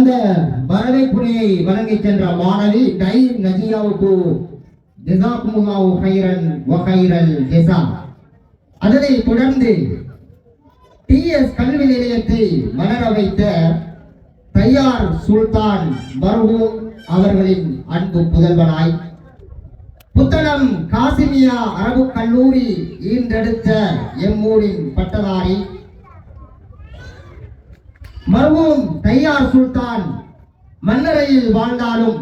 அந்த வரவேற்புரையை வழங்கி சென்ற மாணவி டை நஜியாவுக்கு ஜஸாக்குமுல்லாஹு கைரன் வ கைரல் ஜஸா. அதனைத் தொடர்ந்து டிஎஸ் கல்வி நிலையத்தை மலர வைத்த தையார் சுல்தான் மர்ஹூம் அவர்களின் அன்பு புதல்வனாய் புத்தளம் காசிமியா அரபு கல்லூரி ஈன்றெடுத்த எம்மூரின் பட்டதாரி மர்ஹூம் தையார் சுல்தான் மன்னரையில் வாழ்ந்தாலும்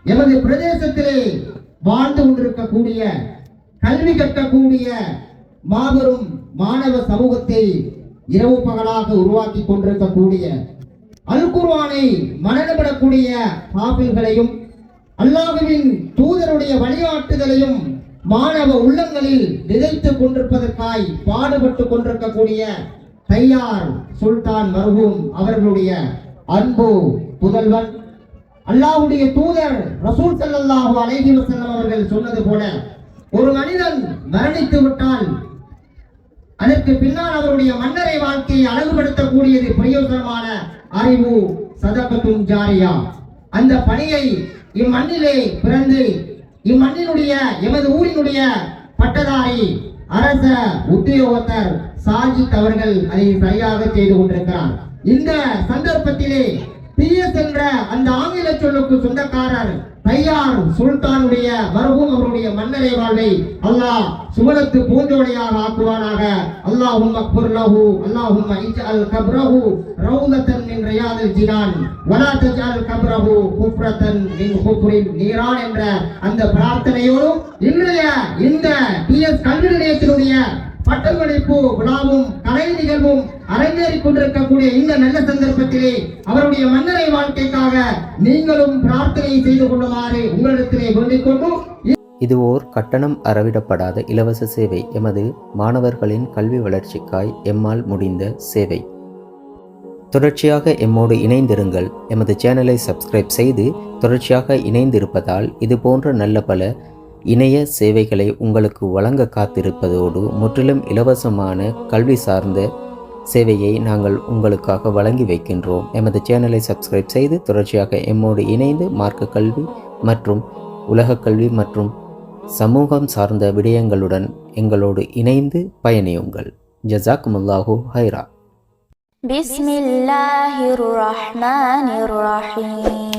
எமது பிரதேசத்திலே வாழ்ந்து கொண்டிருக்கக்கூடிய கல்வி கற்கக்கூடிய மாபெரும் மாணவ சமூகத்தை இரவு பகலாக உருவாக்கி கொண்டிருக்கக்கூடிய அல் குர்ஆனை மனநப்படக்கூடிய ஹாஃபில்களையும் அல்லாஹ்வின் தூதருடைய வழிகாட்டுதலையும் மாணவ உள்ளங்களில் விதைத்துக் கொண்டிருப்பதற்காய் பாடுபட்டு கொண்டிருக்கக்கூடிய தையார் சுல்தான் மர்ஹூம் அவர்களுடைய அன்பு புதல்வன் அல்லாஹ்வுடைய தூதர் ரசூல் ஸல்லல்லாஹு அலைஹி வஸல்லம் அவர்கள் சொன்னது போல ஒரு மனிதன் மரணித்து விட்டால் அதற்கு பின்னால் அவருடைய மன்னரை வாழ்க்கையை அழகுபடுத்தக்கூடியது பிரயோஜனமான அறிவு சதகத்துன் ஜாரியா. அந்த பணியை இம்மண்ணிலே பிறந்து இம்மண்ணினுடைய எமது ஊரினுடைய பட்டதாரி அரச உத்தியோகத்தர் சாஜித் அவர்கள் அதை சரியாக செய்து கொண்டிருக்கிறார். இந்த சந்தர்ப்பத்திலே டிஎஸ் என்ற அந்த ஆங்கில சொல்லுக்கு சொந்தக்காரர் தையார் சுல்தானுடைய மர்ஹூம் அவருடைய மன்னரை வாழ்வை அல்லாஹ் சுவனத்து பூஞ்சோலையாக ஆக்குவானாக. அல்லாஹும்ம குர் லஹு அல்லாஹும்ம இஜ்அல் கப்ரஹு ரௌலத்தன் மின் ரியாதில் ஜினான் வலா தஜ்அல் கப்ரஹு குஃப்ரத்தன் மின் குஃப்ரின் நீரான் என்ற அந்த பிரார்த்தனையோடு இன்றைய இந்த டிஎஸ் கல்வி நிலையத்தினுடைய பட்டமளிப்பு விழாவும் கலை நிகழ்வும் அரங்கேறிக் கொண்டிருக்கக்கூடிய இந்த நல்ல சந்தர்ப்பத்திலே அவருடைய மன்னரை வாழ்க்கைக்காக நீங்களும் பிரார்த்தனை செய்து கொள்ளுமாறு உங்களிடத்திலே வேண்டிக் கொண்டு, இது ஓர் கட்டணம் அறவிடப்படாத இலவச சேவை. எமது மாணவர்களின் கல்வி வளர்ச்சிக்காய் எம்மால் முடிந்த சேவை. தொடர்ச்சியாக எம்மோடு இணைந்திருங்கள். எமது சேனலை சப்ஸ்கிரைப் செய்து தொடர்ச்சியாக இணைந்திருப்பதால் இது போன்ற நல்ல பல இணைய சேவைகளை உங்களுக்கு வழங்க காத்திருப்பதோடு முற்றிலும் இலவசமான கல்வி சார்ந்த சேவையை நாங்கள் உங்களுக்காக வழங்கி வைக்கின்றோம். எமது சேனலை சப்ஸ்கிரைப் செய்து தொடர்ச்சியாக எம்மோடு இணைந்து மார்க்க கல்வி மற்றும் உலக கல்வி மற்றும் சமூகம் சார்ந்த விடயங்களுடன் எங்களோடு இணைந்து பயணியுங்கள். ஜஸாக்குமுல்லாஹு ஹைரா. பிஸ்மில்லாஹிர் ரஹ்மானிர் ரஹீம்.